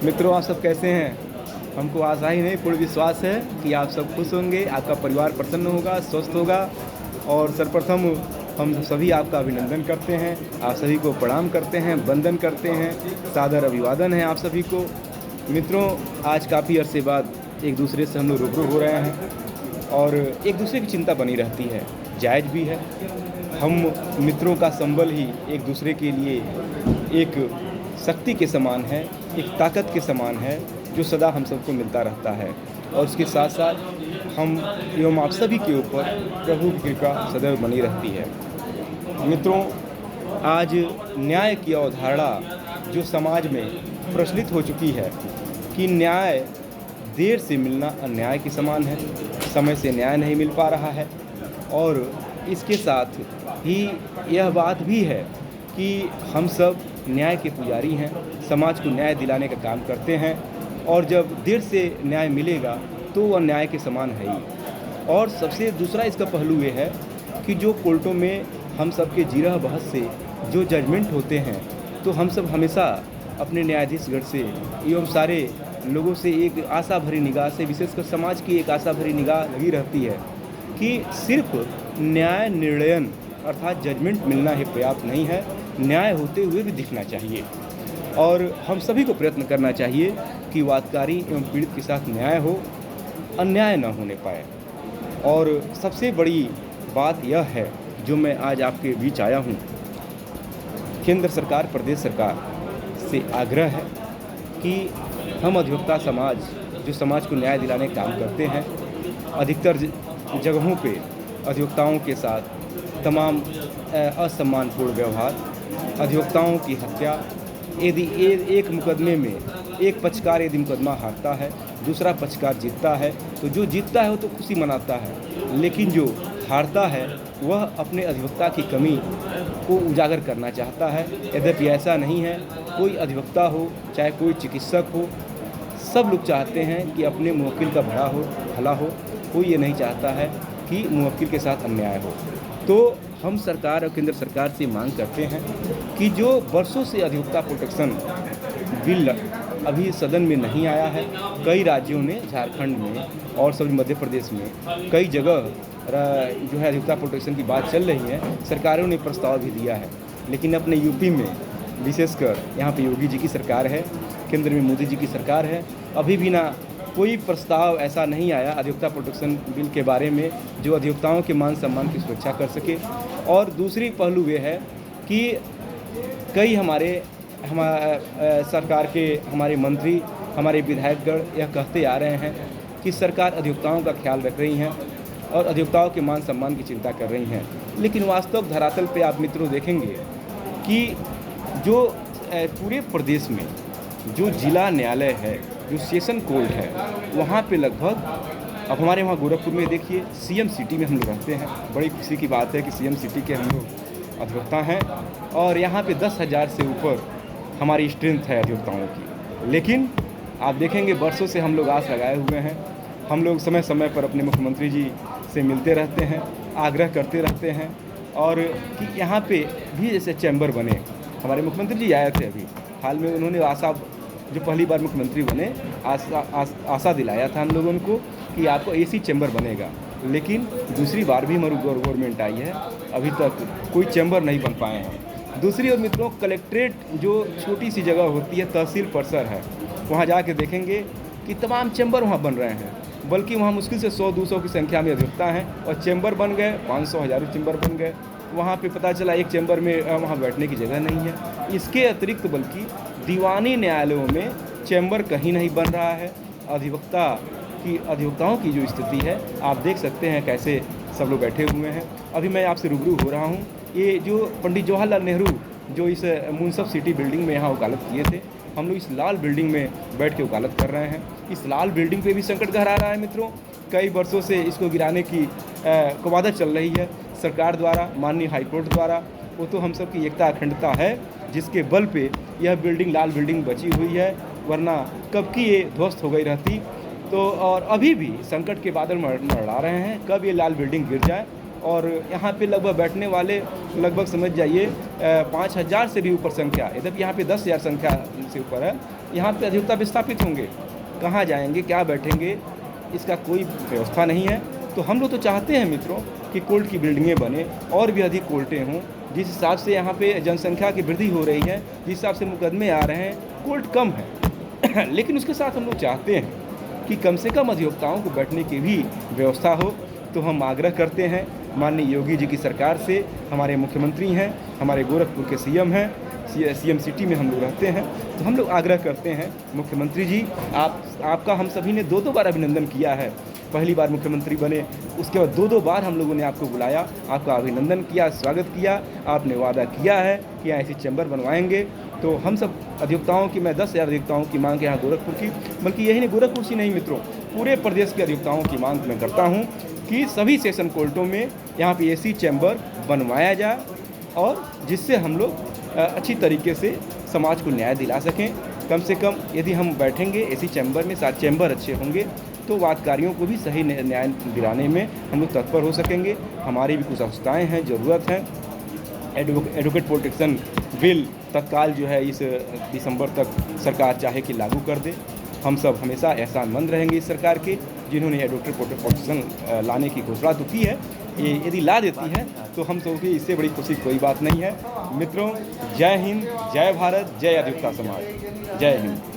मित्रों, आप सब कैसे हैं? हमको आशा ही नहीं पूर्ण विश्वास है कि आप सब खुश होंगे, आपका परिवार प्रसन्न होगा, स्वस्थ होगा। और सर्वप्रथम हम सभी आपका अभिनंदन करते हैं, आप सभी को प्रणाम करते हैं, वंदन करते हैं, सादर अभिवादन है आप सभी को। मित्रों, आज काफ़ी अरसे बाद एक दूसरे से हम लोग रूबरू हो रहे हैं और एक दूसरे की चिंता बनी रहती है, जायज़ भी है। हम मित्रों का संबल ही एक दूसरे के लिए एक शक्ति के समान है, एक ताकत के समान है, जो सदा हम सबको मिलता रहता है। और उसके साथ साथ हम एवं आप सभी के ऊपर प्रभु की कृपा सदैव बनी रहती है। मित्रों, आज न्याय की अवधारणा जो समाज में प्रचलित हो चुकी है कि न्याय देर से मिलना अन्याय के समान है, समय से न्याय नहीं मिल पा रहा है। और इसके साथ ही यह बात भी है कि हम सब न्याय के पुजारी हैं, समाज को न्याय दिलाने का काम करते हैं, और जब देर से न्याय मिलेगा तो वह न्याय के समान है ही। और सबसे दूसरा इसका पहलू ये है कि जो कोर्टों में हम सबके जीरह बहस से जो जजमेंट होते हैं, तो हम सब हमेशा अपने न्यायाधीशगण से एवं सारे लोगों से एक आशा भरी निगाह से, विशेषकर समाज की एक आशा भरी निगाह लगी रहती है कि सिर्फ न्याय निर्णयन अर्थात जजमेंट मिलना ही पर्याप्त नहीं है, न्याय होते हुए भी दिखना चाहिए। और हम सभी को प्रयत्न करना चाहिए कि वादकारी एवं पीड़ित के साथ न्याय हो, अन्याय न होने पाए। और सबसे बड़ी बात यह है जो मैं आज आपके बीच आया हूँ, केंद्र सरकार, प्रदेश सरकार से आग्रह है कि हम अधिवक्ता समाज, जो समाज को न्याय दिलाने का काम करते हैं, अधिकतर जगहों पे अधिवक्ताओं के साथ तमाम असम्मानपूर्ण व्यवहार, अधिवक्ताओं की हत्या, यदि एक मुकदमे में एक पक्षकार यदि मुकदमा हारता है, दूसरा पक्षकार जीतता है, तो जो जीतता है वो तो खुशी मनाता है, लेकिन जो हारता है वह अपने अधिवक्ता की कमी को उजागर करना चाहता है। यद्यपि ऐसा नहीं है, कोई अधिवक्ता हो चाहे कोई चिकित्सक हो, सब लोग चाहते हैं कि अपने मुवक्किल का भला हो। कोई ये नहीं चाहता है कि मुवक्किल के साथ अन्याय हो। तो हम सरकार और केंद्र सरकार से मांग करते हैं कि जो वर्षों से अधिवक्ता प्रोटेक्शन बिल अभी सदन में नहीं आया है, कई राज्यों ने, झारखंड में और सभी मध्य प्रदेश में कई जगह जो है अधिवक्ता प्रोटेक्शन की बात चल रही है, सरकारों ने प्रस्ताव भी दिया है, लेकिन अपने यूपी में विशेषकर यहाँ पे योगी जी की सरकार है, केंद्र में मोदी जी की सरकार है, अभी भी ना कोई प्रस्ताव ऐसा नहीं आया अधिवक्ता प्रोटेक्शन बिल के बारे में जो अधिवक्ताओं के मान सम्मान की सुरक्षा कर सके। और दूसरी पहलू ये है कि कई सरकार के हमारे मंत्री, हमारे विधायकगण यह कहते आ रहे हैं कि सरकार अधिवक्ताओं का ख्याल रख रही हैं और अधिवक्ताओं के मान सम्मान की चिंता कर रही हैं, लेकिन वास्तव धरातल पे आप मित्रों देखेंगे कि जो पूरे प्रदेश में जो जिला न्यायालय है, जो सेशन कोर्ट है, वहाँ पे लगभग, अब हमारे वहाँ गोरखपुर में देखिए सीएम सिटी में हम लोग रहते हैं, बड़ी खुशी की बात है कि सीएम सिटी के हम लोग अधिवक्ता हैं और यहाँ पे 10,000 से ऊपर हमारी स्ट्रेंथ है अधिवक्ताओं की। लेकिन आप देखेंगे वर्षों से हम लोग आस लगाए हुए हैं, हम लोग समय समय पर अपने मुख्यमंत्री जी से मिलते रहते हैं, आग्रह करते रहते हैं और कि यहाँ पे भी जैसे चैम्बर बने। हमारे मुख्यमंत्री जी आए थे अभी हाल में, उन्होंने जो पहली बार मुख्यमंत्री बने, आशा दिलाया था हम लोगों को कि आपको एसी चैम्बर बनेगा, लेकिन दूसरी बार भी हमारी गवर्नमेंट आई है, अभी तक कोई चैम्बर नहीं बन पाए हैं। दूसरी ओर मित्रों, कलेक्ट्रेट जो छोटी सी जगह होती है, तहसील परिसर है, वहाँ जाके देखेंगे कि तमाम चैम्बर वहाँ बन रहे हैं, बल्कि वहाँ मुश्किल से 100-200 की संख्या में अधिवक्ता हैं और चैम्बर बन गए, 500-1000 चैम्बर बन गए। वहाँ पे पता चला एक चैम्बर में वहाँ बैठने की जगह नहीं है। इसके अतिरिक्त बल्कि दीवानी न्यायालयों में चैम्बर कहीं नहीं बन रहा है। अधिवक्ताओं की जो स्थिति है आप देख सकते हैं कैसे सब लोग बैठे हुए हैं। अभी मैं आपसे रूबरू हो रहा हूँ, ये जो पंडित जवाहरलाल नेहरू जो इस मुंसफ सिटी बिल्डिंग में यहाँ वकालत किए थे, हम लोग इस लाल बिल्डिंग में बैठ के वकालत कर रहे हैं। इस लाल बिल्डिंग पे भी संकट गहरा रहा है मित्रों, कई वर्षों से इसको गिराने की कवायद चल रही है सरकार द्वारा, माननीय हाईकोर्ट द्वारा। वो तो हम सब की एकता अखंडता है जिसके बल पे यह बिल्डिंग, लाल बिल्डिंग बची हुई है, वरना कब की ये ध्वस्त हो गई रहती। तो और अभी भी संकट के बादल मंडरा रहे हैं, कब ये लाल बिल्डिंग गिर जाए और यहाँ पे लगभग बैठने वाले लगभग समझ जाइए 5,000 से भी ऊपर संख्या, यद्यपि यहाँ पे 10,000 संख्या से ऊपर है। यहाँ पे अधिवक्ता विस्थापित होंगे, कहाँ जाएंगे, क्या बैठेंगे, इसका कोई व्यवस्था नहीं है। तो हम लोग तो चाहते हैं मित्रों कि कोर्ट की बिल्डिंगें बने और भी अधिक कोर्टें हों। जिस हिसाब से यहाँ पे जनसंख्या की वृद्धि हो रही है, जिस हिसाब से मुकदमे आ रहे हैं, कोर्ट कम है लेकिन उसके साथ हम लोग चाहते हैं कि कम से कम अधिवक्ताओं को बैठने की भी व्यवस्था हो। तो हम आग्रह करते हैं माननीय योगी जी की सरकार से, हमारे मुख्यमंत्री हैं, हमारे गोरखपुर के सीएम हैं, सीएम सिटी में हम लोग रहते हैं, तो हम लोग आग्रह करते हैं मुख्यमंत्री जी, आपका हम सभी ने 2-2 बार अभिनंदन किया है। पहली बार मुख्यमंत्री बने, उसके बाद 2-2 बार हम लोगों ने आपको बुलाया, आपका अभिनंदन किया, स्वागत किया। आपने वादा किया है कि यहाँ ऐसी चैम्बर बनवाएंगे। तो हम सब अधिवक्ताओं की, मैं 10,000 अधिवक्ताओं की मांग यहाँ गोरखपुर की, बल्कि यही नहीं गोरखपुर से नहीं मित्रों, पूरे प्रदेश के अधिवक्ताओं की मांग मैं करता हूँ कि सभी सेशन कोर्टों में यहाँ पे एसी चैम्बर बनवाया जाए और जिससे हम लोग अच्छी तरीके से समाज को न्याय दिला सकें। कम से कम यदि हम बैठेंगे एसी चैम्बर में, 7 चैम्बर अच्छे होंगे तो वादकारियों को भी सही न्याय दिलाने में हम लोग तत्पर हो सकेंगे। हमारी भी कुछ आवश्यकताएँ हैं, ज़रूरत है। एडवोकेट प्रोटेक्शन बिल तत्काल जो है इस दिसंबर तक सरकार चाहे कि लागू कर दे। हम सब हमेशा एहसानमंद रहेंगे इस सरकार के, जिन्होंने एडवोकेट प्रोटेक्शन लाने की घोषणा तो की है। ये यदि ला देती है तो हम सब की इससे बड़ी खुशी कोई बात नहीं है। मित्रों, जय हिंद, जय भारत, जय अधिवक्ता समाज, जय हिंद।